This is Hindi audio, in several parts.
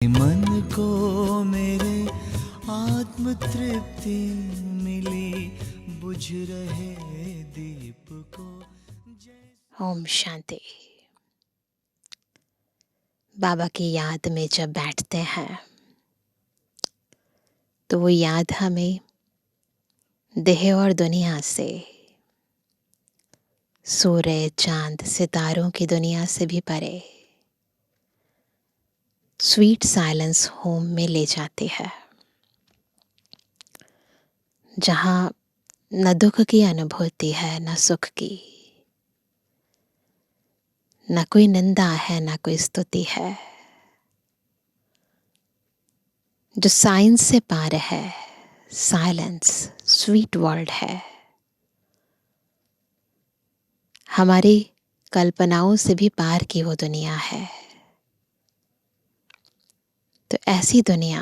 मन को मेरे आत्म तृप्ति मिली, बुझ रहे दीप को। ओम शांति। बाबा की याद में जब बैठते हैं तो वो याद हमें देह और दुनिया से, सूर्य चांद सितारों की दुनिया से भी परे स्वीट साइलेंस होम में ले जाती है, जहाँ न दुख की अनुभूति है न सुख की, न कोई निंदा है न कोई स्तुति है। जो साइंस से पार है, साइलेंस स्वीट वर्ल्ड है, हमारी कल्पनाओं से भी पार की वो दुनिया है। तो ऐसी दुनिया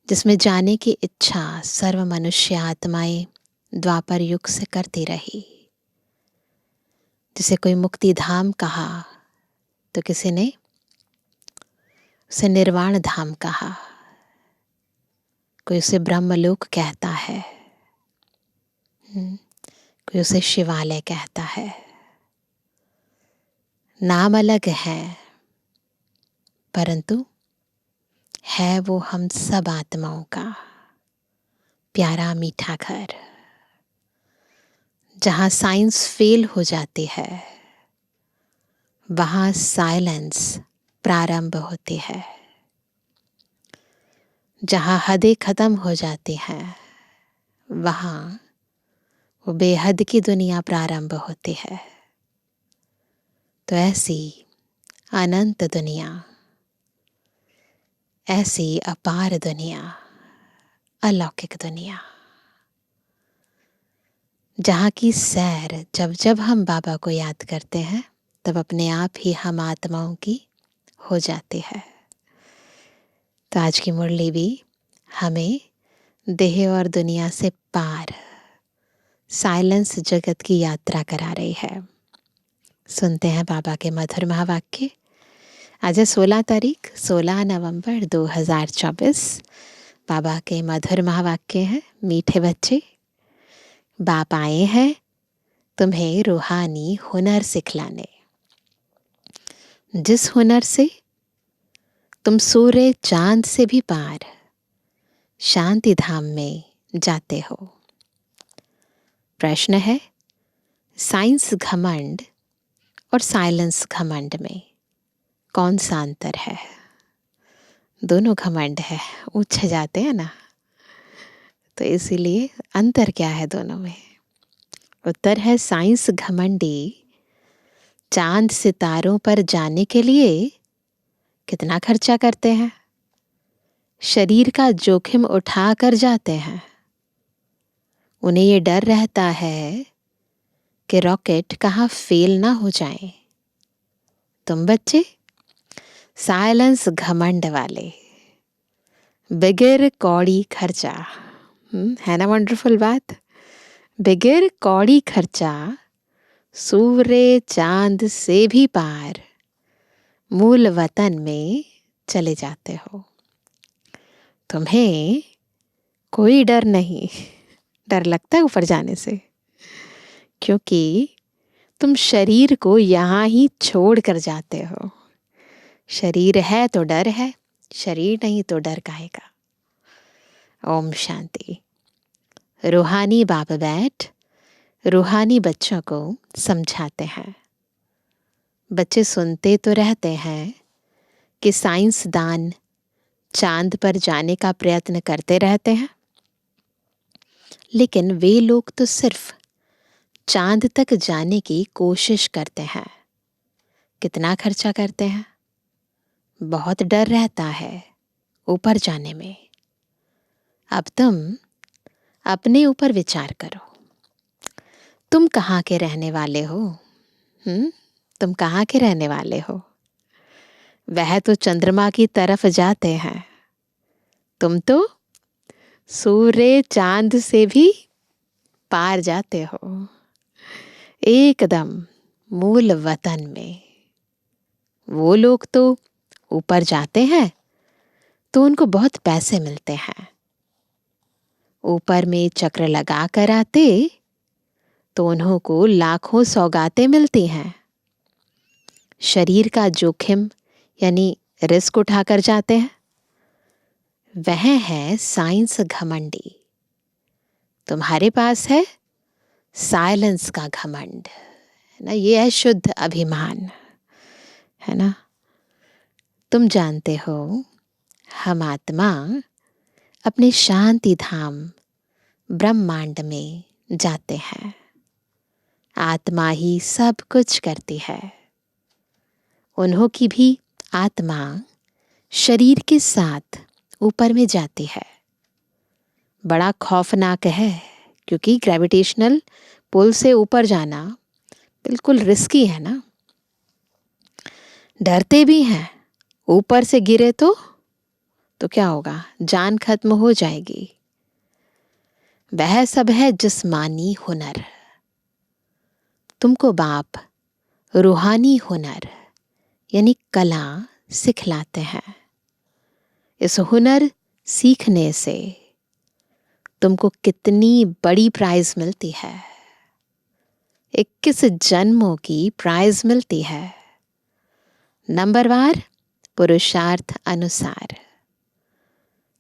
जिसमें जाने की इच्छा सर्व मनुष्य आत्माएं द्वापर युग से करती रही, जिसे कोई मुक्ति धाम कहा तो किसी ने उसे निर्वाण धाम कहा, कोई उसे ब्रह्मलोक कहता है, कोई उसे शिवालय कहता है। नाम अलग है परंतु है वो हम सब आत्माओं का प्यारा मीठा घर, जहाँ साइंस फेल हो जाती है वहाँ साइलेंस प्रारंभ होती है, जहाँ हदें खत्म हो जाती हैं वहाँ वो बेहद की दुनिया प्रारंभ होती है। तो ऐसी अनंत दुनिया, ऐसी अपार दुनिया, अलौकिक दुनिया, जहाँ की सैर जब जब हम बाबा को याद करते हैं तब अपने आप ही हम आत्माओं की हो जाती है। तो आज की मुरली भी हमें देह और दुनिया से पार साइलेंस जगत की यात्रा करा रही है। सुनते हैं बाबा के मधुर महावाक्य। आज है 16 तारीख, 16 नवंबर 2024। बाबा के मधुर महावाक्य हैं। मीठे बच्चे, बाप आए हैं तुम्हें रूहानी हुनर सिखलाने, जिस हुनर से तुम सूर्य चांद से भी पार शांति धाम में जाते हो। प्रश्न है, साइंस घमंड और साइलेंस घमंड में कौन सा अंतर है? दोनों घमंड है, ऊंचे जाते हैं ना, तो इसीलिए अंतर क्या है दोनों में? उत्तर है, साइंस घमंडी चांद सितारों पर जाने के लिए कितना खर्चा करते हैं, शरीर का जोखिम उठा कर जाते हैं। उन्हें ये डर रहता है कि रॉकेट कहाँ फेल ना हो जाए। तुम बच्चे साइलेंस घमंड वाले, बगैर कौड़ी खर्चा, है ना वंडरफुल बात? बगैर कौड़ी खर्चा सूर्य चांद से भी पार मूल वतन में चले जाते हो। तुम्हें कोई डर नहीं। डर लगता है ऊपर जाने से, क्योंकि तुम शरीर को यहाँ ही छोड़ कर जाते हो। शरीर है तो डर है, शरीर नहीं तो डर काहे का। ओम शांति। रूहानी बाप बैठ रूहानी बच्चों को समझाते हैं। बच्चे सुनते तो रहते हैं कि साइंसदान चांद पर जाने का प्रयत्न करते रहते हैं, लेकिन वे लोग तो सिर्फ चांद तक जाने की कोशिश करते हैं। कितना खर्चा करते हैं? बहुत डर रहता है ऊपर जाने में। अब तुम अपने ऊपर विचार करो, तुम कहाँ के रहने वाले हो? तुम कहाँ के रहने वाले हो? वह तो चंद्रमा की तरफ जाते हैं, तुम तो सूर्य चांद से भी पार जाते हो, एकदम मूल वतन में। वो लोग तो ऊपर जाते हैं तो उनको बहुत पैसे मिलते हैं। ऊपर में चक्र लगा कर आते तो उन्हों को लाखों सौगातें मिलती हैं। शरीर का जोखिम यानी रिस्क उठाकर जाते हैं, वह है साइंस घमंडी। तुम्हारे पास है साइलेंस का घमंड, है ना। ये है शुद्ध अभिमान, है ना। तुम जानते हो हम आत्मा अपने शांति धाम ब्रह्मांड में जाते हैं। आत्मा ही सब कुछ करती है। उन्हों की भी आत्मा शरीर के साथ ऊपर में जाती है। बड़ा खौफनाक है, क्योंकि ग्रेविटेशनल पुल से ऊपर जाना बिल्कुल रिस्की है ना। डरते भी हैं, ऊपर से गिरे तो क्या होगा, जान खत्म हो जाएगी। वह सब है जिस्मानी हुनर। तुमको बाप रूहानी हुनर यानी कला सिखलाते हैं। इस हुनर सीखने से तुमको कितनी बड़ी प्राइज मिलती है। 21 जन्मों की प्राइज मिलती है, नंबरवार पुरुषार्थ अनुसार।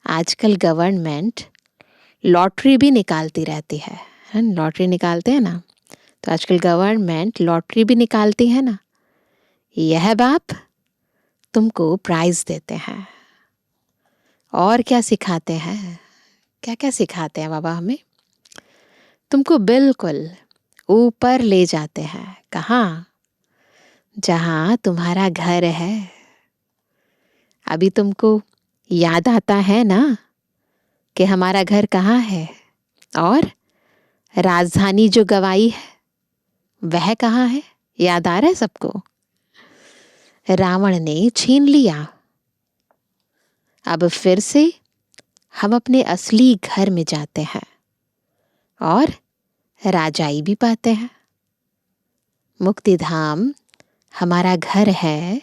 आजकल गवर्नमेंट लॉटरी भी निकालती रहती है। लॉटरी निकालते हैं ना, तो आजकल गवर्नमेंट लॉटरी भी निकालती है ना। यह बाप तुमको प्राइज देते हैं। और क्या सिखाते हैं, क्या क्या सिखाते हैं बाबा हमें। तुमको बिल्कुल ऊपर ले जाते हैं। कहाँ? जहाँ तुम्हारा घर है। अभी तुमको याद आता है ना कि हमारा घर कहाँ है, और राजधानी जो गवाई है वह कहाँ है। याद आ रहा है सबको? रावण ने छीन लिया। अब फिर से हम अपने असली घर में जाते हैं और राजाई भी पाते हैं। मुक्ति धाम हमारा घर है,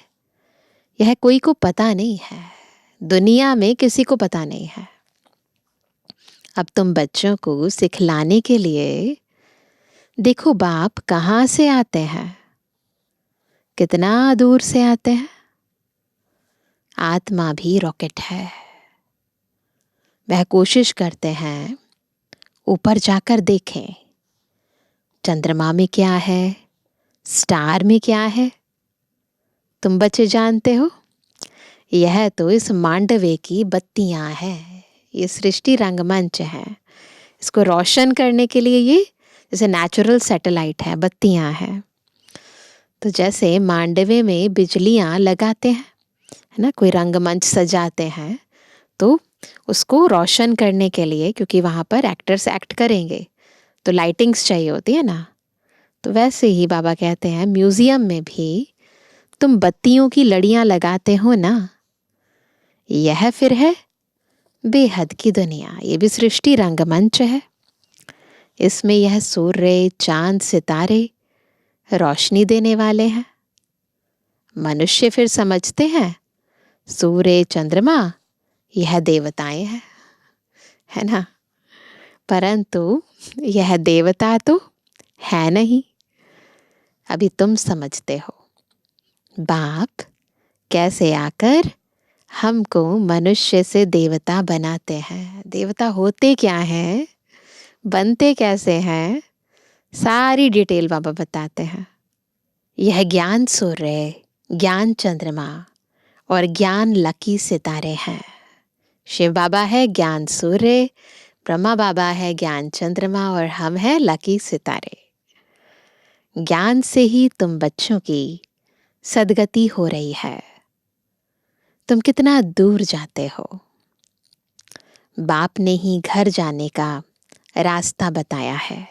यह कोई को पता नहीं है। दुनिया में किसी को पता नहीं है। अब तुम बच्चों को सिखलाने के लिए देखो बाप कहाँ से आते हैं, कितना दूर से आते हैं। आत्मा भी रॉकेट है। वह कोशिश करते हैं ऊपर जाकर देखें चंद्रमा में क्या है, स्टार में क्या है। तुम बच्चे जानते हो, यह तो इस मांडवे की बत्तियां हैं। ये सृष्टि रंगमंच है। इसको रोशन करने के लिए ये जैसे नेचुरल सैटेलाइट है, बत्तियां हैं। तो जैसे मांडवे में बिजलियां लगाते हैं, है ना, कोई रंगमंच सजाते हैं, तो उसको रोशन करने के लिए, क्योंकि वहाँ पर एक्टर्स एक्ट करेंगे तो लाइटिंग्स चाहिए होती है ना। तो वैसे ही बाबा कहते हैं म्यूजियम में भी तुम बत्तियों की लड़ियां लगाते हो ना। यह फिर है बेहद की दुनिया। ये भी सृष्टि रंगमंच है। इसमें यह सूर्य, चांद, सितारे रोशनी देने वाले हैं। मनुष्य फिर समझते हैं सूर्य, चंद्रमा यह देवताएं हैं, है ना। परंतु यह देवता तो है नहीं। अभी तुम समझते हो बाप कैसे आकर हमको मनुष्य से देवता बनाते हैं। देवता होते क्या हैं, बनते कैसे हैं, सारी डिटेल बाबा बताते हैं। यह ज्ञान सूर्य, ज्ञान चंद्रमा और ज्ञान लकी सितारे हैं। शिव बाबा है ज्ञान सूर्य, ब्रह्मा बाबा है ज्ञान चंद्रमा, और हम हैं लकी सितारे। ज्ञान से ही तुम बच्चों की सदगति हो रही है। तुम कितना दूर जाते हो। बाप ने ही घर जाने का रास्ता बताया है।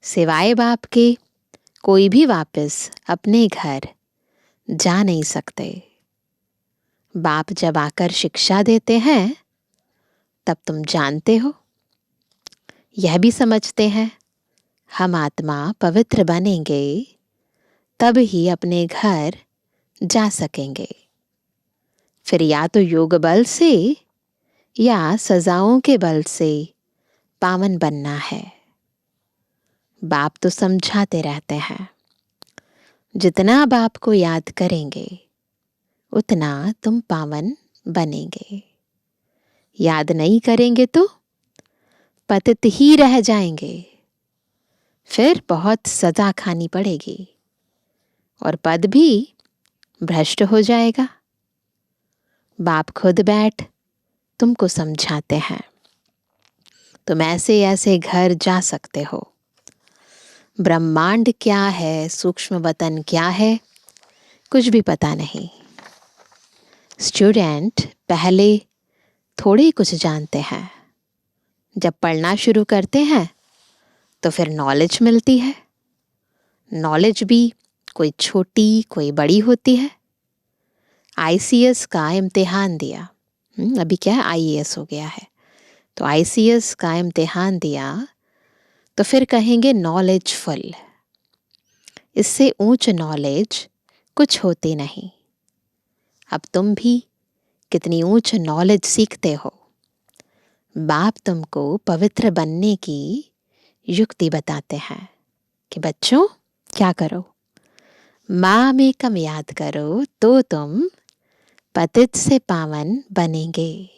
सिवाय बाप के कोई भी वापस अपने घर जा नहीं सकते। बाप जब आकर शिक्षा देते हैं तब तुम जानते हो, यह भी समझते हैं हम आत्मा पवित्र बनेंगे तब ही अपने घर जा सकेंगे। फिर या तो योग बल से या सजाओं के बल से पावन बनना है। बाप तो समझाते रहते हैं, जितना बाप को याद करेंगे उतना तुम पावन बनेंगे। याद नहीं करेंगे तो पतित ही रह जाएंगे, फिर बहुत सजा खानी पड़ेगी और पद भी भ्रष्ट हो जाएगा। बाप खुद बैठ तुमको समझाते हैं। तुम ऐसे ऐसे घर जा सकते हो। ब्रह्मांड क्या है, सूक्ष्म वतन क्या है, कुछ भी पता नहीं। स्टूडेंट पहले थोड़े कुछ जानते हैं, जब पढ़ना शुरू करते हैं तो फिर नॉलेज मिलती है। नॉलेज भी कोई छोटी कोई बड़ी होती है। आईसीएस का इम्तिहान दिया, अभी क्या है आईएएस हो गया है, तो आईसीएस का इम्तिहान दिया तो फिर कहेंगे नॉलेजफुल। इससे ऊंच नॉलेज कुछ होती नहीं। अब तुम भी कितनी ऊंच नॉलेज सीखते हो। बाप तुमको पवित्र बनने की युक्ति बताते हैं कि बच्चों क्या करो, माँ में कम याद करो तो तुम पतित से पावन बनेंगे।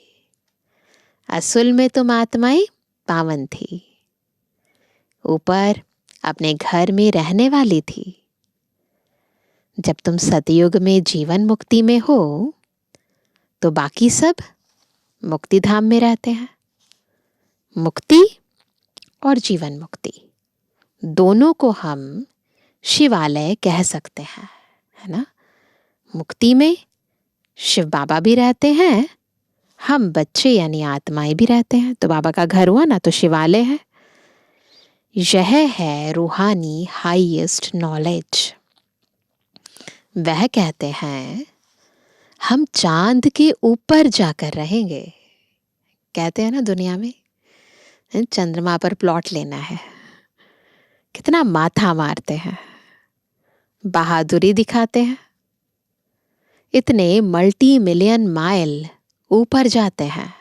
असल में तुम आत्माएं पावन थी, ऊपर अपने घर में रहने वाली थी। जब तुम सतयुग में जीवन मुक्ति में हो तो बाकी सब मुक्ति धाम में रहते हैं। मुक्ति और जीवन मुक्ति दोनों को हम शिवालय कह सकते हैं, है ना। मुक्ति में शिव बाबा भी रहते हैं, हम बच्चे यानी आत्माएं भी रहते हैं। तो बाबा का घर हुआ ना तो शिवालय है। यह है रूहानी हाईएस्ट नॉलेज। वह कहते हैं हम चांद के ऊपर जाकर रहेंगे। कहते हैं ना दुनिया में चंद्रमा पर प्लॉट लेना है, कितना माथा मारते हैं, बहादुरी दिखाते हैं, इतने मल्टी मिलियन माइल ऊपर जाते हैं,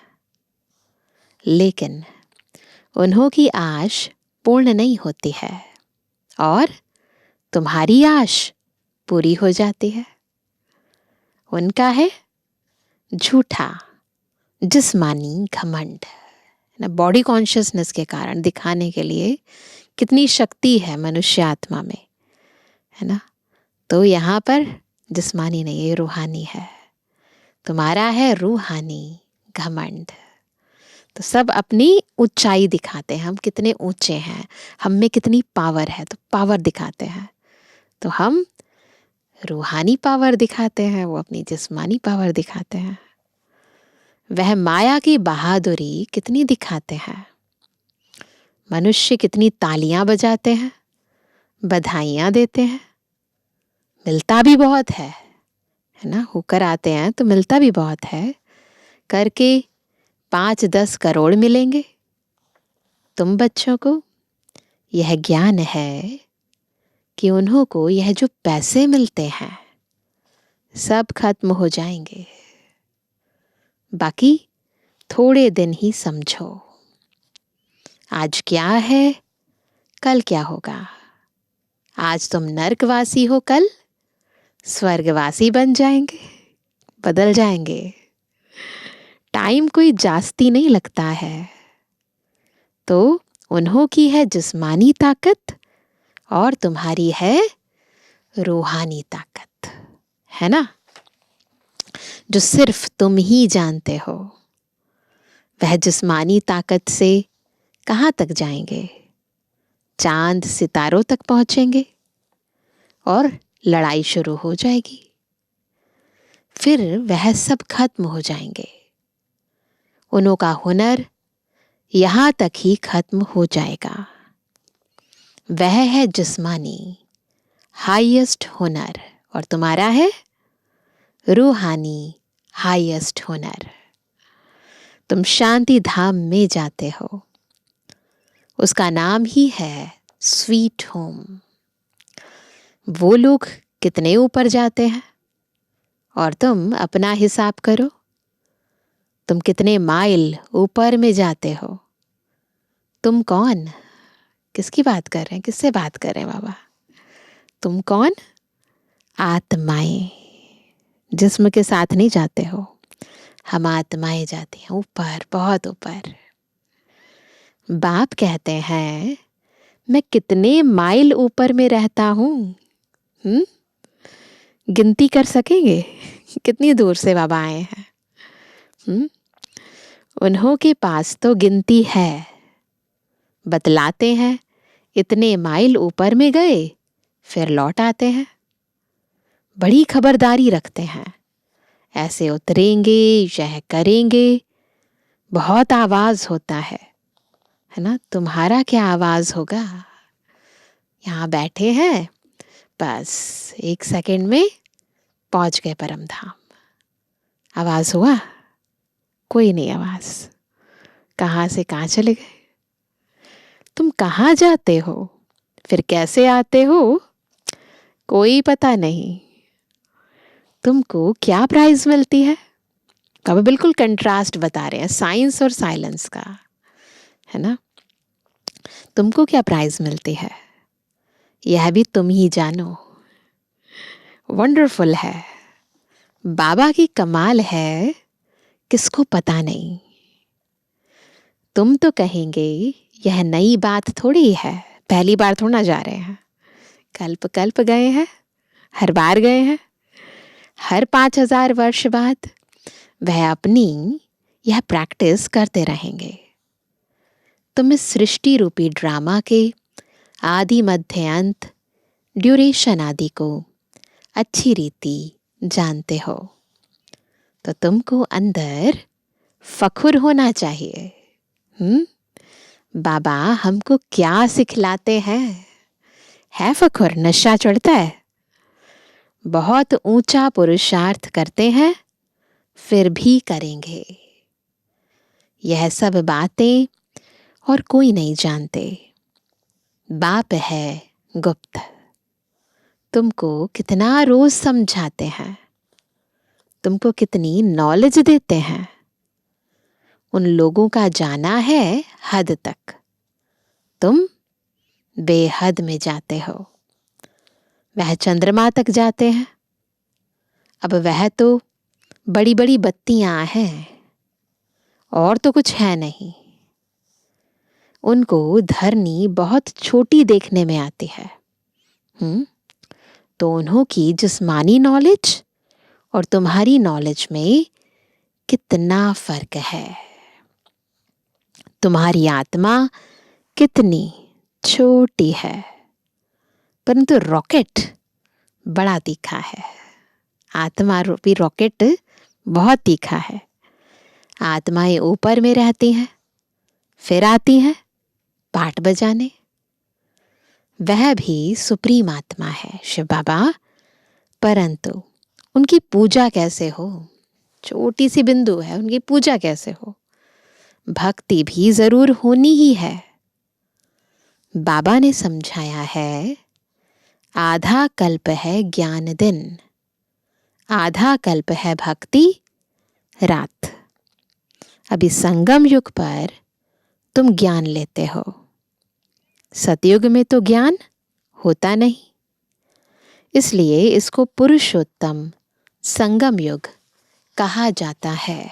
लेकिन उन्हों की आश पूर्ण नहीं होती है और तुम्हारी आश पूरी हो जाती है। उनका है झूठा जिस्मानी घमंड, ना बॉडी कॉन्शियसनेस के कारण दिखाने के लिए कितनी शक्ति है मनुष्य आत्मा में, है ना। तो यहाँ पर जिस्मानी नहीं, ये रूहानी है। तुम्हारा है रूहानी घमंड। तो सब अपनी ऊंचाई दिखाते हैं, हम कितने ऊंचे हैं, हम में कितनी पावर है, तो पावर दिखाते हैं। तो हम रूहानी पावर दिखाते हैं, वो अपनी जिस्मानी पावर दिखाते हैं। वह माया की बहादुरी कितनी दिखाते हैं। मनुष्य कितनी तालियां बजाते हैं, बधाइयां देते हैं, मिलता भी बहुत है ना। होकर आते हैं तो मिलता भी बहुत है, करके 5-10 करोड़ मिलेंगे। तुम बच्चों को यह ज्ञान है कि उन्हों को यह जो पैसे मिलते हैं सब खत्म हो जाएंगे, बाकी थोड़े दिन ही समझो। आज क्या है कल क्या होगा। आज तुम नरकवासी हो, कल स्वर्गवासी बन जाएंगे, बदल जाएंगे। टाइम कोई जास्ती नहीं लगता है। तो उन्हों की है जिस्मानी ताकत और तुम्हारी है रूहानी ताकत, है ना, जो सिर्फ तुम ही जानते हो। वह जिस्मानी ताकत से कहाँ तक जाएंगे, चांद सितारों तक पहुंचेंगे और लड़ाई शुरू हो जाएगी। फिर वह सब खत्म हो जाएंगे। उन्हों का हुनर यहाँ तक ही खत्म हो जाएगा। वह है जिस्मानी हाईएस्ट हुनर और तुम्हारा है रूहानी हाईएस्ट हुनर। तुम शांति धाम में जाते हो, उसका नाम ही है स्वीट होम। वो लोग कितने ऊपर जाते हैं और तुम अपना हिसाब करो, तुम कितने माइल ऊपर में जाते हो। तुम कौन? किसकी बात कर रहे हैं? किससे बात कर रहे हैं बाबा? तुम कौन? आत्माएं। जिस्म के साथ नहीं जाते हो, हम आत्माएं जाती हैं ऊपर, बहुत ऊपर। बाप कहते हैं मैं कितने माइल ऊपर में रहता हूँ। गिनती कर सकेंगे कितनी दूर से बाबा आए हैं? उन्हों के पास तो गिनती है। बतलाते हैं इतने माइल ऊपर में गए, फिर लौट आते हैं। बड़ी खबरदारी रखते हैं, ऐसे उतरेंगे, यह करेंगे। बहुत आवाज होता है ना? तुम्हारा क्या आवाज होगा? यहाँ बैठे हैं, बस 1 सेकंड में पहुंच गए परम धाम। आवाज हुआ? कोई नहीं आवाज। कहाँ से कहाँ चले गए? तुम कहाँ जाते हो, फिर कैसे आते हो, कोई पता नहीं। तुमको क्या प्राइज मिलती है? कब बिल्कुल कंट्रास्ट बता रहे हैं साइंस और साइलेंस का, है ना? तुमको क्या प्राइज मिलती है, यह भी तुम ही जानो। वंडरफुल है। बाबा की कमाल है, किसको पता नहीं। तुम तो कहेंगे यह नई बात थोड़ी है, पहली बार थोड़ा जा रहे हैं। कल्प कल्प गए हैं, हर बार गए हैं। हर 5000 वर्ष बाद वह अपनी यह प्रैक्टिस करते रहेंगे। तुम इस सृष्टि रूपी ड्रामा के आदि मध्य अंत ड्यूरेशन आदि को अच्छी रीति जानते हो, तो तुमको अंदर फखुर होना चाहिए। बाबा हमको क्या सिखलाते हैं? है फखुर? नशा चढ़ता है? बहुत ऊंचा पुरुषार्थ करते हैं, फिर भी करेंगे। यह सब बातें और कोई नहीं जानते। बाप है गुप्त। तुमको कितना रोज समझाते हैं, तुमको कितनी नॉलेज देते हैं। उन लोगों का जाना है हद तक, तुम बेहद में जाते हो। वह चंद्रमा तक जाते हैं, अब वह तो बड़ी बड़ी बत्तियां हैं और तो कुछ है नहीं। उनको धरनी बहुत छोटी देखने में आती है। तो उन्हों की जिस्मानी नॉलेज और तुम्हारी नॉलेज में कितना फर्क है। तुम्हारी आत्मा कितनी छोटी है, परंतु रॉकेट बड़ा तीखा है। आत्मा रूपी रॉकेट बहुत तीखा है। आत्माएं ऊपर में रहती हैं, फिर आती हैं पाठ बजाने। वह भी सुप्रीम आत्मा है शिव बाबा, परंतु उनकी पूजा कैसे हो? छोटी सी बिंदु है, उनकी पूजा कैसे हो? भक्ति भी जरूर होनी ही है। बाबा ने समझाया है, आधा कल्प है ज्ञान दिन, आधा कल्प है भक्ति रात। अभी संगम युग पर तुम ज्ञान लेते हो, सतयुग में तो ज्ञान होता नहीं। इसलिए इसको पुरुषोत्तम संगम युग कहा जाता है।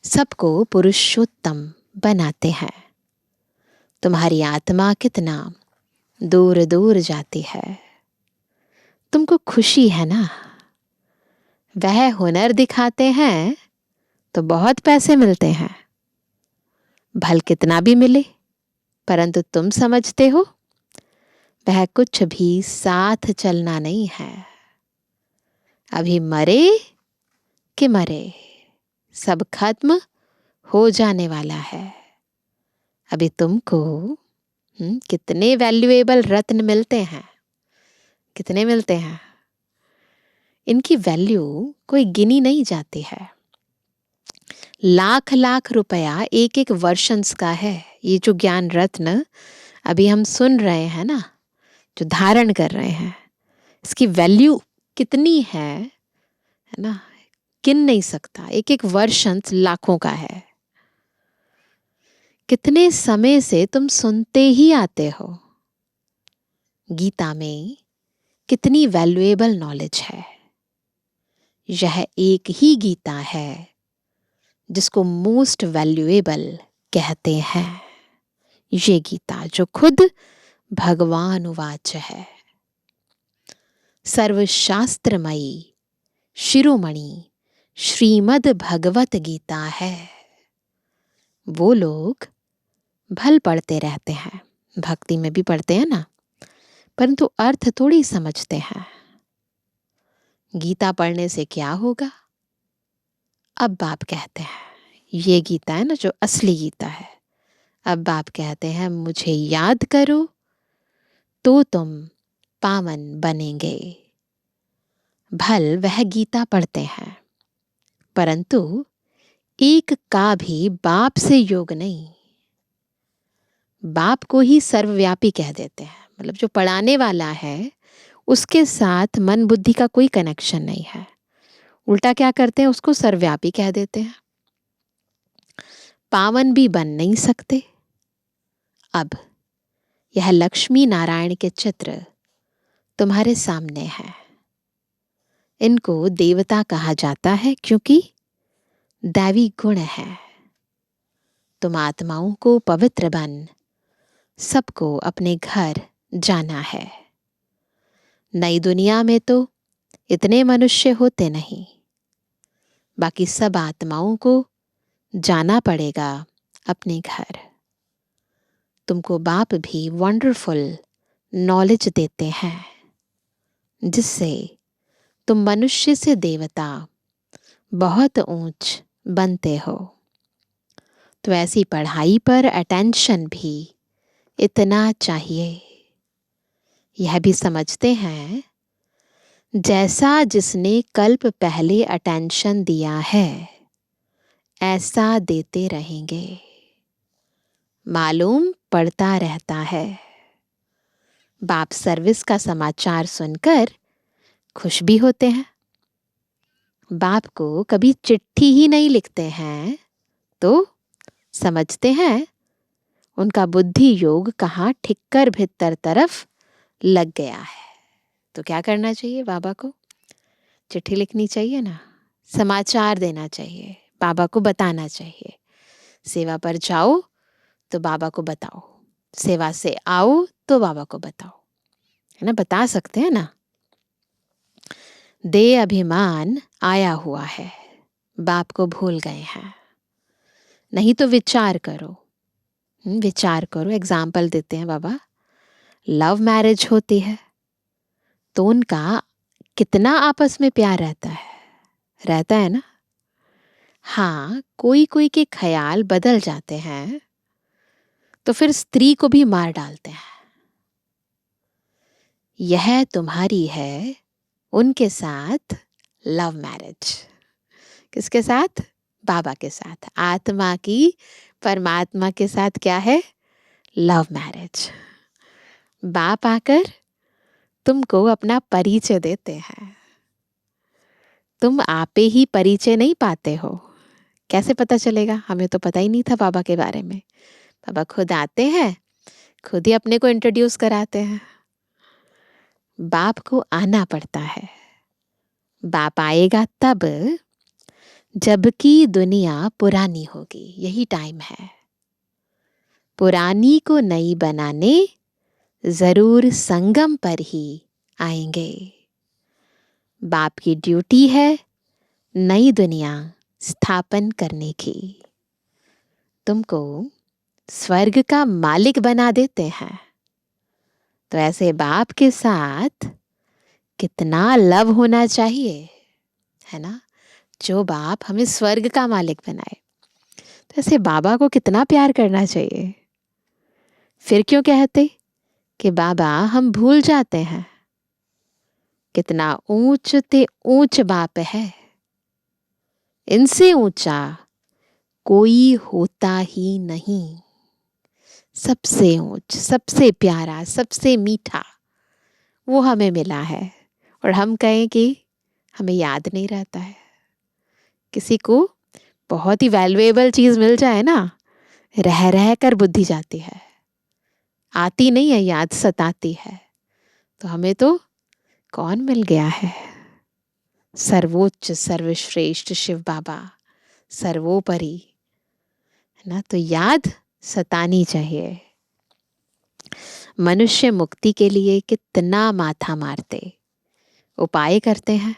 सबको पुरुषोत्तम बनाते हैं। तुम्हारी आत्मा कितना दूर दूर जाती है। तुमको खुशी है ना? वह हुनर दिखाते हैं तो बहुत पैसे मिलते हैं, भल कितना भी मिले, परंतु तुम समझते हो वह कुछ भी साथ चलना नहीं है। अभी मरे कि मरे, सब खत्म हो जाने वाला है। अभी तुमको कितने वैल्यूएबल रत्न मिलते हैं, कितने मिलते हैं। इनकी वैल्यू कोई गिनी नहीं जाती है। लाख लाख रुपया एक एक वर्षंस का है। ये जो ज्ञान रत्न अभी हम सुन रहे हैं ना, जो धारण कर रहे हैं, इसकी वैल्यू कितनी है है ना, गिन नहीं सकता, एक एक वर्षन लाखों का है। कितने समय से तुम सुनते ही आते हो। गीता में कितनी वैल्यूएबल नॉलेज है। यह एक ही गीता है जिसको मोस्ट वैल्यूएबल कहते हैं। ये गीता जो खुद भगवान उवाच है। सर्वशास्त्रमयी शिरोमणि श्रीमद् भगवत गीता है। वो लोग भल पढ़ते रहते हैं, भक्ति में भी पढ़ते हैं ना, परंतु अर्थ थोड़ी समझते हैं। गीता पढ़ने से क्या होगा? अब बाप कहते हैं, ये गीता है ना जो असली गीता है, अब बाप कहते हैं मुझे याद करो तो तुम पावन बनेंगे। भल वह गीता पढ़ते हैं, परंतु एक का भी बाप से योग नहीं। बाप को ही सर्वव्यापी कह देते हैं, मतलब जो पढ़ाने वाला है उसके साथ मन बुद्धि का कोई कनेक्शन नहीं है। उल्टा क्या करते हैं, उसको सर्वव्यापी कह देते हैं। पावन भी बन नहीं सकते। अब यह लक्ष्मी नारायण के चित्र तुम्हारे सामने है। इनको देवता कहा जाता है क्योंकि दैवी गुण है। तुम आत्माओं को पवित्र बन सबको अपने घर जाना है। नई दुनिया में तो इतने मनुष्य होते नहीं, बाकी सब आत्माओं को जाना पड़ेगा अपने घर। तुमको बाप भी वंडरफुल नॉलेज देते हैं जिससे तुम मनुष्य से देवता बहुत ऊंच बनते हो। तो ऐसी पढ़ाई पर अटेंशन भी इतना चाहिए। यह भी समझते हैं जैसा जिसने कल्प पहले अटेंशन दिया है ऐसा देते रहेंगे। मालूम पड़ता रहता है। बाप सर्विस का समाचार सुनकर खुश भी होते हैं। बाप को कभी चिट्ठी ही नहीं लिखते हैं तो समझते हैं उनका बुद्धि योग कहाँ ठिक्कर भीतर तरफ लग गया है। तो क्या करना चाहिए? बाबा को चिट्ठी लिखनी चाहिए ना, समाचार देना चाहिए, बाबा को बताना चाहिए। सेवा पर जाओ तो बाबा को बताओ, सेवा से आओ तो बाबा को बताओ, है ना, बता सकते हैं ना। दे अभिमान आया हुआ है, बाप को भूल गए हैं। नहीं तो विचार करो, विचार करो। एग्जाम्पल देते हैं बाबा। लव मैरिज होती है तो उनका कितना आपस में प्यार रहता है ना। हाँ, कोई कोई के ख्याल बदल जाते हैं तो फिर स्त्री को भी मार डालते हैं। यह तुम्हारी है उनके साथ लव मैरिज। किसके साथ? बाबा के साथ। आत्मा की परमात्मा के साथ क्या है? Love marriage. बाप आकर तुमको अपना परिचय देते हैं। तुम आपे ही परिचय नहीं पाते हो। कैसे पता चलेगा? हमें तो पता ही नहीं था बाबा के बारे में। बाबा खुद आते हैं, खुद ही अपने को इंट्रोड्यूस कराते हैं। बाप को आना पड़ता है। बाप आएगा तब जबकि दुनिया पुरानी होगी। यही टाइम है। पुरानी को नई बनाने जरूर संगम पर ही आएंगे। बाप की ड्यूटी है नई दुनिया स्थापन करने की। तुमको स्वर्ग का मालिक बना देते हैं। तो ऐसे बाप के साथ कितना लव होना चाहिए, है ना, जो बाप हमें स्वर्ग का मालिक बनाए। तो ऐसे बाबा को कितना प्यार करना चाहिए। फिर क्यों कहते कि बाबा हम भूल जाते हैं। कितना ऊंच ते ऊंच बाप है। इनसे ऊंचा कोई होता ही नहीं। सबसे ऊंच, सबसे प्यारा, सबसे मीठा वो हमें मिला है। और हम कहें कि हमें याद नहीं रहता है। किसी को बहुत ही वैल्यूएबल चीज़ मिल जाए ना, रह रह कर बुद्धि जाती है, आती नहीं है याद, सताती है। तो हमें तो कौन मिल गया है? सर्वोच्च सर्वश्रेष्ठ शिव बाबा, सर्वोपरि, है ना। तो याद सतानी चाहिए। मनुष्य मुक्ति के लिए कितना माथा मारते, उपाय करते हैं,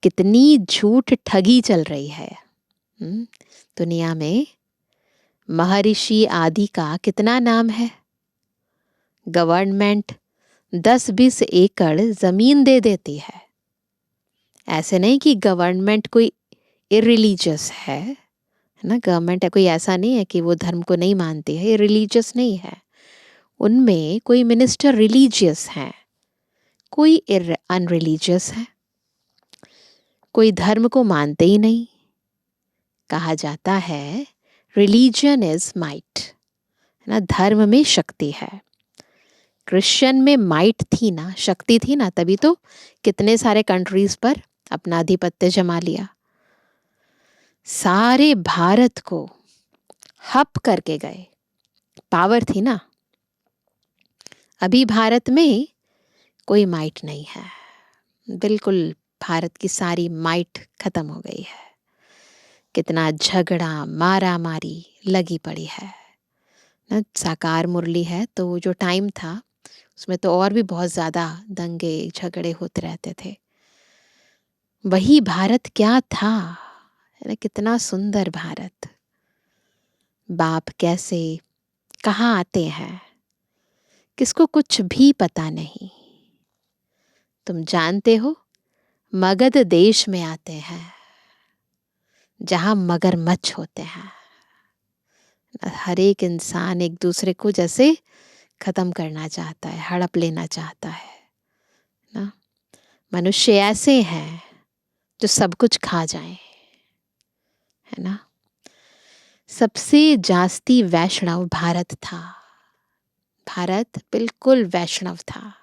कितनी झूठ ठगी चल रही है। दुनिया में महर्षि आदि का कितना नाम है। गवर्नमेंट 10-20 एकड़ जमीन दे देती है। ऐसे नहीं कि गवर्नमेंट कोई इरिलीजियस है ना। गवर्नमेंट है कोई ऐसा नहीं है कि वो धर्म को नहीं मानती है, रिलीजियस नहीं है। उनमें कोई मिनिस्टर रिलीजियस हैं, कोई अनरिलीजियस है, कोई धर्म को मानते ही नहीं। कहा जाता है रिलीजन इज माइट, है ना, धर्म में शक्ति है। क्रिश्चियन में माइट थी ना, शक्ति थी ना, तभी तो कितने सारे कंट्रीज पर अपना आधिपत्य जमा लिया। सारे भारत को हप करके गए, पावर थी ना। अभी भारत में कोई माइट नहीं है, बिल्कुल भारत की सारी माइट खत्म हो गई है। कितना झगड़ा मारा मारी लगी पड़ी है ना। साकार मुरली है तो वो जो टाइम था उसमें तो और भी बहुत ज़्यादा दंगे झगड़े होते रहते थे। वही भारत क्या था, है ना। कितना सुंदर भारत। बाप कैसे कहाँ आते हैं, किसको कुछ भी पता नहीं। तुम जानते हो, मगध देश में आते हैं जहां मगरमच्छ होते हैं। हर एक इंसान एक दूसरे को जैसे खत्म करना चाहता है, हड़प लेना चाहता है ना। मनुष्य ऐसे हैं जो सब कुछ खा जाएं, है ना। सबसे जास्ती वैष्णव भारत था। भारत बिल्कुल वैष्णव था।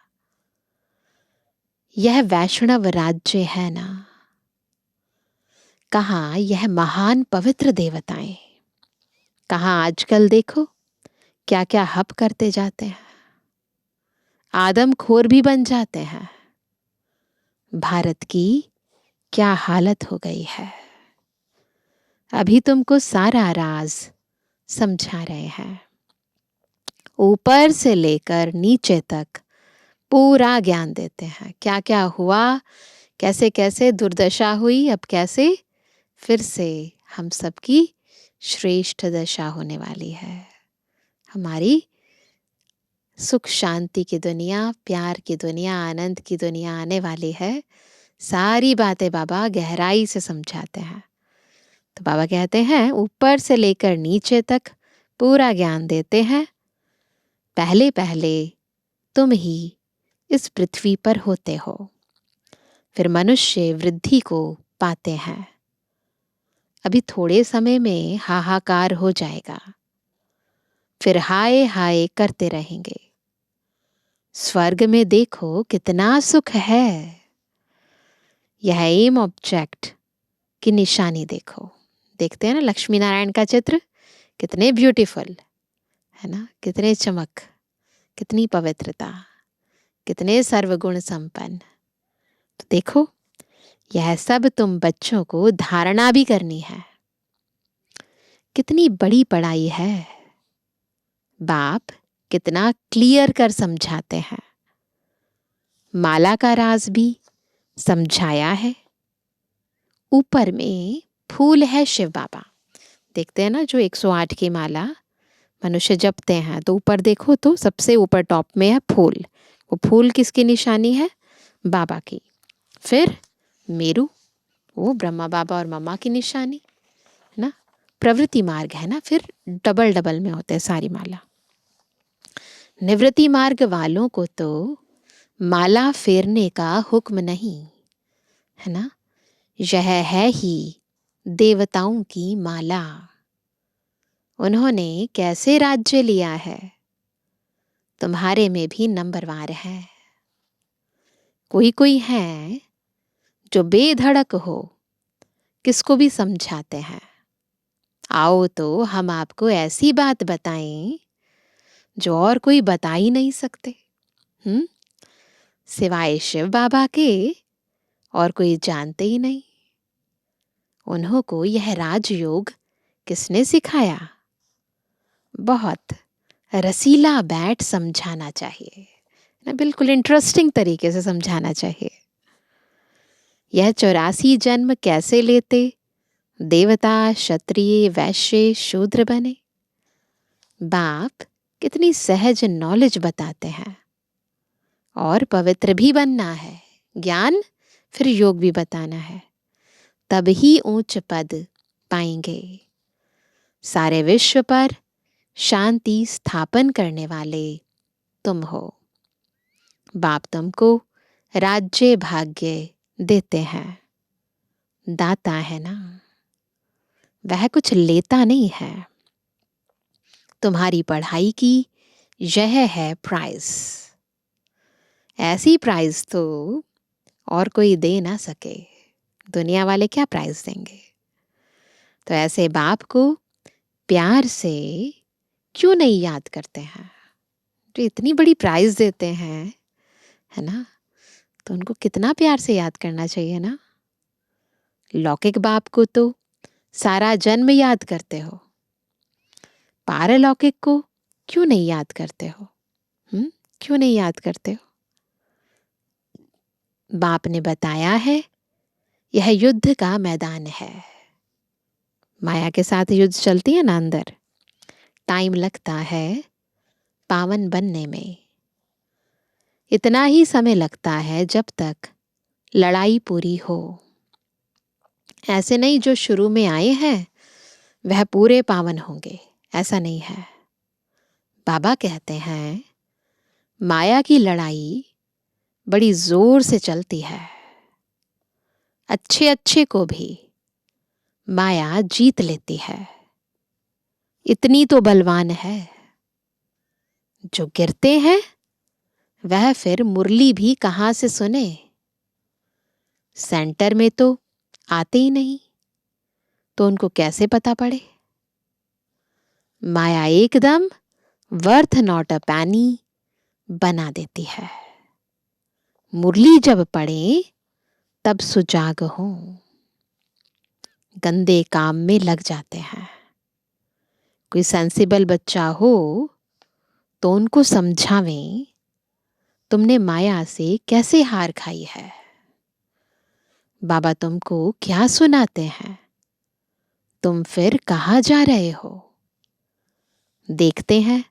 यह वैष्णव राज्य है ना, कहाँ यह महान पवित्र देवताएं, कहाँ आजकल देखो क्या क्या हप करते जाते हैं, आदमखोर भी बन जाते हैं। भारत की क्या हालत हो गई है। अभी तुमको सारा राज समझा रहे हैं, ऊपर से लेकर नीचे तक पूरा ज्ञान देते हैं। क्या क्या हुआ, कैसे कैसे दुर्दशा हुई, अब कैसे फिर से हम सबकी श्रेष्ठ दशा होने वाली है। हमारी सुख शांति की दुनिया, प्यार की दुनिया, आनंद की दुनिया आने वाली है। सारी बातें बाबा गहराई से समझाते हैं। तो बाबा कहते हैं ऊपर से लेकर नीचे तक पूरा ज्ञान देते हैं। पहले पहले तुम ही इस पृथ्वी पर होते हो, फिर मनुष्य वृद्धि को पाते हैं। अभी थोड़े समय में हाहाकार हो जाएगा, फिर हाय हाय करते रहेंगे। स्वर्ग में देखो कितना सुख है। यह एम ऑब्जेक्ट की निशानी देखो। देखते हैं ना लक्ष्मी नारायण का चित्र, कितने ब्यूटीफुल, है ना, कितने चमक, कितनी पवित्रता, कितने सर्वगुण संपन्न। तो देखो यह सब तुम बच्चों को धारणा भी करनी है। कितनी बड़ी पढ़ाई है। बाप कितना क्लियर कर समझाते हैं। माला का राज भी समझाया है। ऊपर में फूल है शिव बाबा। देखते हैं ना जो 108 की माला मनुष्य जपते हैं, तो ऊपर देखो तो सबसे ऊपर टॉप में है फूल। वो फूल किसकी निशानी है? बाबा की। फिर मेरू, वो ब्रह्मा बाबा और मम्मा की निशानी, है ना। प्रवृत्ति मार्ग है ना, फिर डबल डबल में होते हैं सारी माला। निवृत्ति मार्ग वालों को तो माला फेरने का हुक्म नहीं, है ना। यह है ही देवताओं की माला। उन्होंने कैसे राज्य लिया है, तुम्हारे में भी नंबरवार है। कोई कोई है जो बेधड़क हो, किसको भी समझाते हैं। आओ तो हम आपको ऐसी बात बताएं जो और कोई बता ही नहीं सकते। हम्म, सिवाय शिव बाबा के और कोई जानते ही नहीं। उन्हों को यह राजयोग किसने सिखाया? बहुत रसीला बैठ समझाना चाहिए ना, बिल्कुल इंटरेस्टिंग तरीके से समझाना चाहिए। यह 84 जन्म कैसे लेते, देवता, क्षत्रिय, वैश्य, शूद्र बने। बाप कितनी सहज नॉलेज बताते हैं। और पवित्र भी बनना है, ज्ञान फिर योग भी बताना है, तब ही ऊंच पद पाएंगे। सारे विश्व पर शांति स्थापन करने वाले तुम हो। बाप तुमको राज्य भाग्य देते हैं। दाता है ना, वह कुछ लेता नहीं है। तुम्हारी पढ़ाई की यह है प्राइस। ऐसी प्राइस तो और कोई दे ना सके। दुनिया वाले क्या प्राइस देंगे? तो ऐसे बाप को प्यार से क्यों नहीं याद करते हैं? जो इतनी बड़ी प्राइज देते हैं, है ना, तो उनको कितना प्यार से याद करना चाहिए ना। लौकिक बाप को तो सारा जन्म याद करते हो, पारलौकिक को क्यों नहीं याद करते हो? क्यों नहीं याद करते हो? बाप ने बताया है यह युद्ध का मैदान है। माया के साथ युद्ध चलती है ना अंदर, टाइम लगता है पावन बनने में। इतना ही समय लगता है जब तक लड़ाई पूरी हो। ऐसे नहीं जो शुरू में आए हैं वह पूरे पावन होंगे, ऐसा नहीं है। बाबा कहते हैं माया की लड़ाई बड़ी जोर से चलती है। अच्छे अच्छे को भी माया जीत लेती है। इतनी तो बलवान है। जो गिरते हैं वह फिर मुरली भी कहां से सुने? सेंटर में तो आते ही नहीं, तो उनको कैसे पता पड़े? माया एकदम वर्थ नॉट अ पैनी बना देती है। मुरली जब पड़े तब सुजाग हो। गंदे काम में लग जाते हैं। कोई सेंसिबल बच्चा हो तो उनको समझावें तुमने माया से कैसे हार खाई है। बाबा तुमको क्या सुनाते हैं? तुम फिर कहाँ जा रहे हो? देखते हैं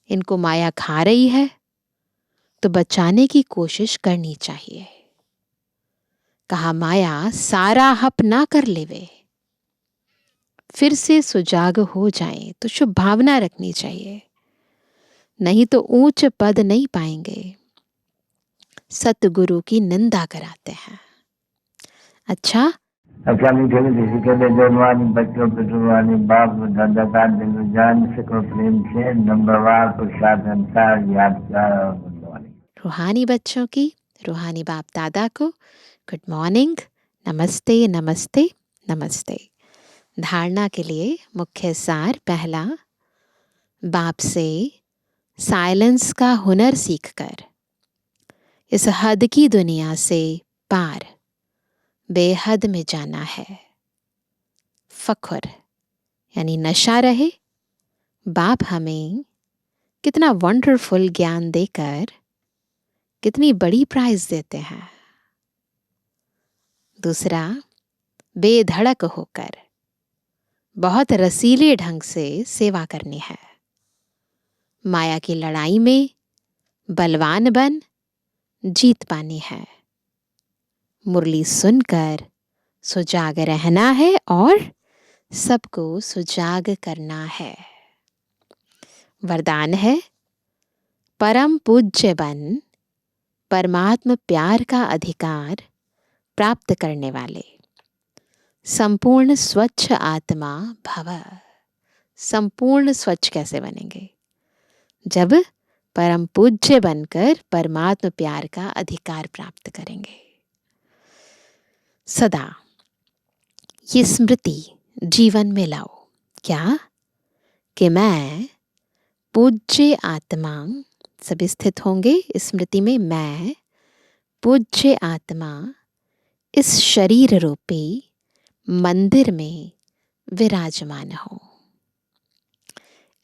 इनको माया खा रही है तो बचाने की कोशिश करनी चाहिए। कहा माया सारा हप ना कर लेवे, फिर से सुजाग हो जाएं तो शुभ भावना रखनी चाहिए, नहीं तो ऊंच पद नहीं पाएंगे। सतगुरु की निंदा कराते हैं। अच्छा मीठे मीठे सिकंदर जवानी बच्चों पे जुबानी बाप दादा का दिल जान सको प्रेम से नंबरवार प्रसाद अंसार यादगार और बनवानी। रूहानी बच्चों की रूहानी बाप दादा को गुड मॉर्निंग, नमस्ते नमस्ते नमस्ते। धारणा के लिए मुख्य सार पहला, बाप से साइलेंस का हुनर सीखकर इस हद की दुनिया से पार बेहद में जाना है। फख्र यानी नशा रहे। बाप हमें कितना वंडरफुल ज्ञान देकर कितनी बड़ी प्राइज देते हैं। दूसरा, बेधड़क होकर बहुत रसीले ढंग से सेवा करनी है। माया की लड़ाई में बलवान बन जीत पानी है। मुरली सुनकर सुजाग रहना है और सबको सुजाग करना है। वरदान है परम पूज्य बन परमात्म प्यार का अधिकार प्राप्त करने वाले संपूर्ण स्वच्छ आत्मा भव। संपूर्ण स्वच्छ कैसे बनेंगे? जब परम पूज्य बनकर परमात्म प्यार का अधिकार प्राप्त करेंगे। सदा ये स्मृति जीवन में लाओ। क्या? कि मैं पूज्य आत्मा, सभी स्थित होंगे इस स्मृति में, मैं पूज्य आत्मा इस शरीर रूपी मंदिर में विराजमान हूँ।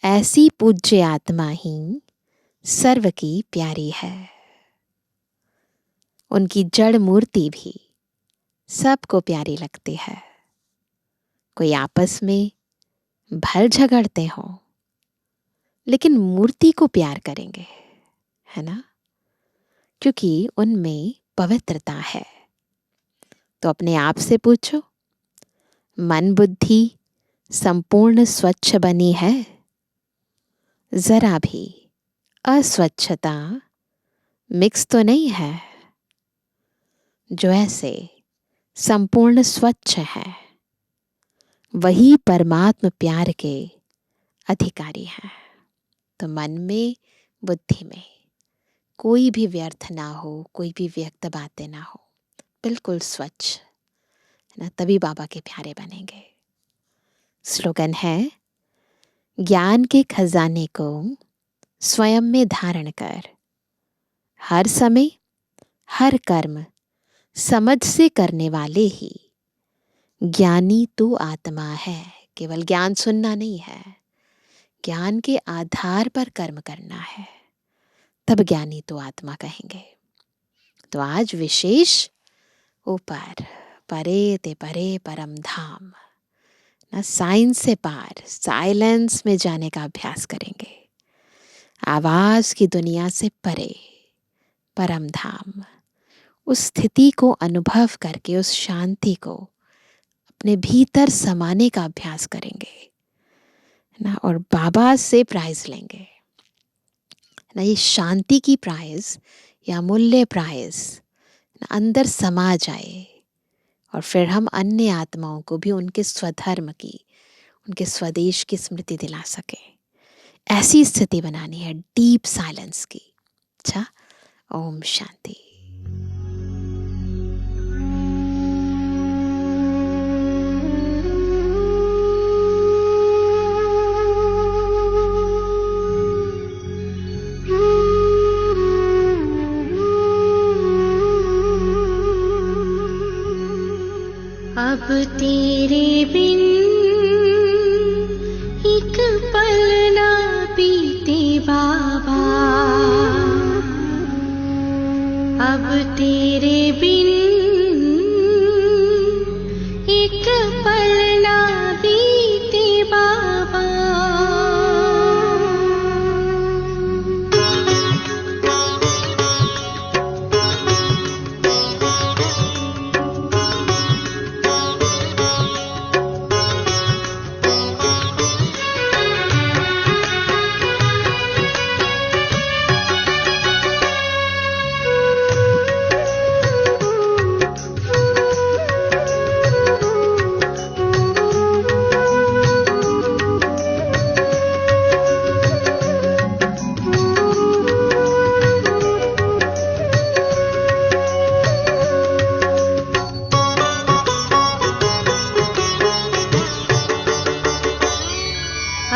ऐसी पूज्य आत्मा ही सर्व की प्यारी है। उनकी जड़ मूर्ति भी सबको प्यारी लगती है। कोई आपस में भल झगड़ते हो लेकिन मूर्ति को प्यार करेंगे, है ना? क्योंकि उनमें पवित्रता है। तो अपने आप से पूछो, मन बुद्धि संपूर्ण स्वच्छ बनी है? जरा भी अस्वच्छता मिक्स तो नहीं है? जो ऐसे संपूर्ण स्वच्छ है वही परमात्म प्यार के अधिकारी हैं। तो मन में बुद्धि में कोई भी व्यर्थ ना हो, कोई भी व्यक्त बातें ना हो, बिल्कुल स्वच्छ, है ना? तभी बाबा के प्यारे बनेंगे। स्लोगन है, ज्ञान के खजाने को स्वयं में धारण कर, हर समय हर कर्म समझ से करने वाले ही ज्ञानी तू आत्मा है। केवल ज्ञान सुनना नहीं है, ज्ञान के आधार पर कर्म करना है, तब ज्ञानी तो आत्मा कहेंगे। तो आज विशेष ऊपर परे ते परे परम धाम, ना साइंस से पार साइलेंस में जाने का अभ्यास करेंगे। आवाज की दुनिया से परे परम धाम, उस स्थिति को अनुभव करके उस शांति को अपने भीतर समाने का अभ्यास करेंगे ना, और बाबा से प्राइज लेंगे ना। ये शांति की प्राइज या मूल्य प्राइज ना अंदर समा जाए और फिर हम अन्य आत्माओं को भी उनके स्वधर्म की, उनके स्वदेश की स्मृति दिला सके। ऐसी स्थिति बनानी है डीप साइलेंस की। अच्छा, ओम शांति। अब तेरे बिन एक पल ना बीते बाबा, अब तेरे बिन एक पल ना बीते बाबा।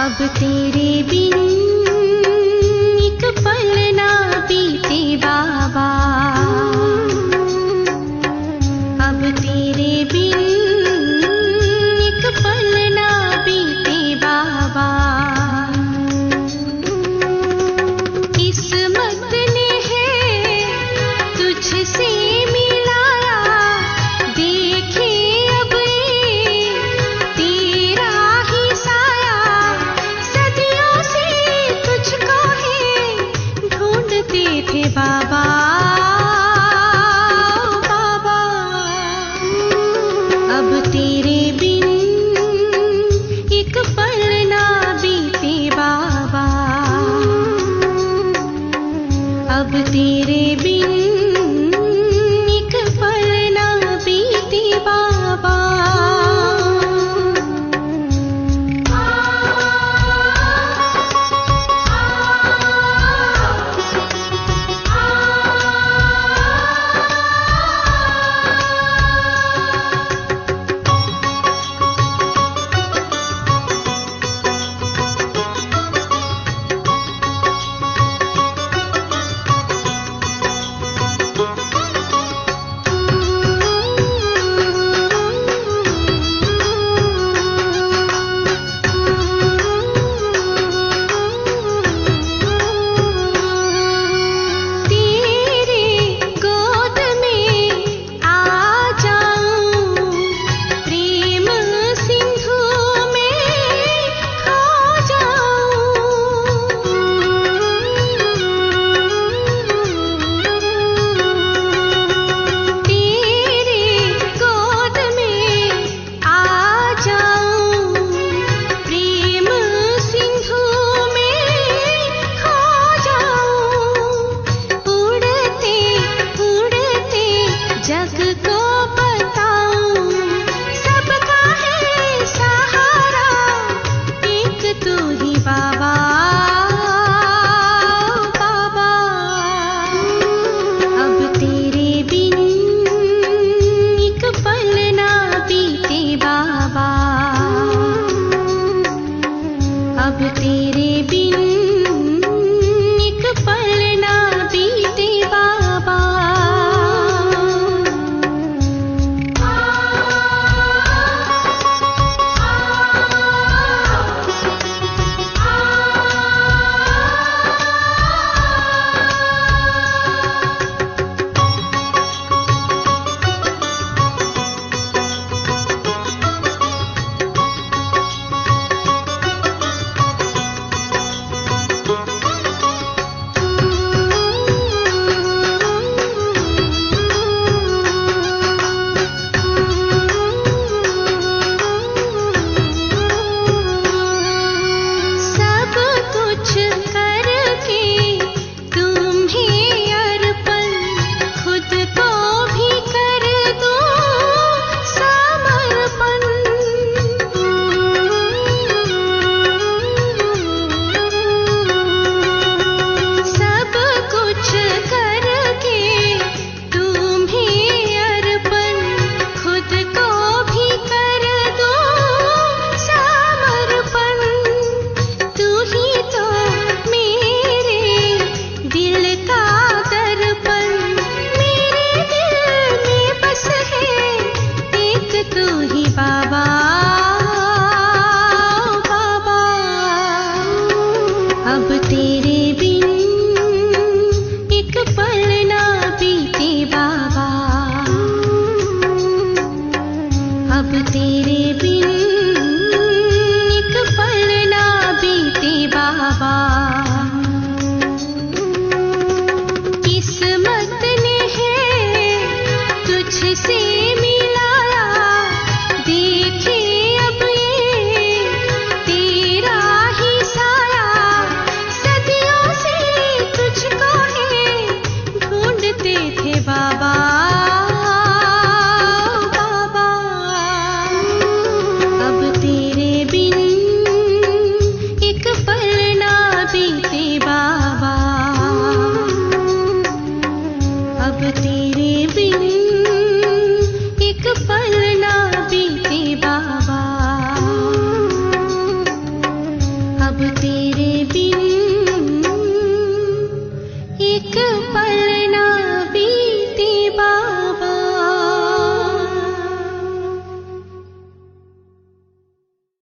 अब तेरे बिन एक पल ना बीते बाबा, अब तेरे बिन एक पल ना बीते बाबा। किस्मत ने है तुझसे मिलाया, देखे अब ये तेरा ही साया। सदियों से तुझको ही ढूंढते थे बाबा, बाबा। अब तेरे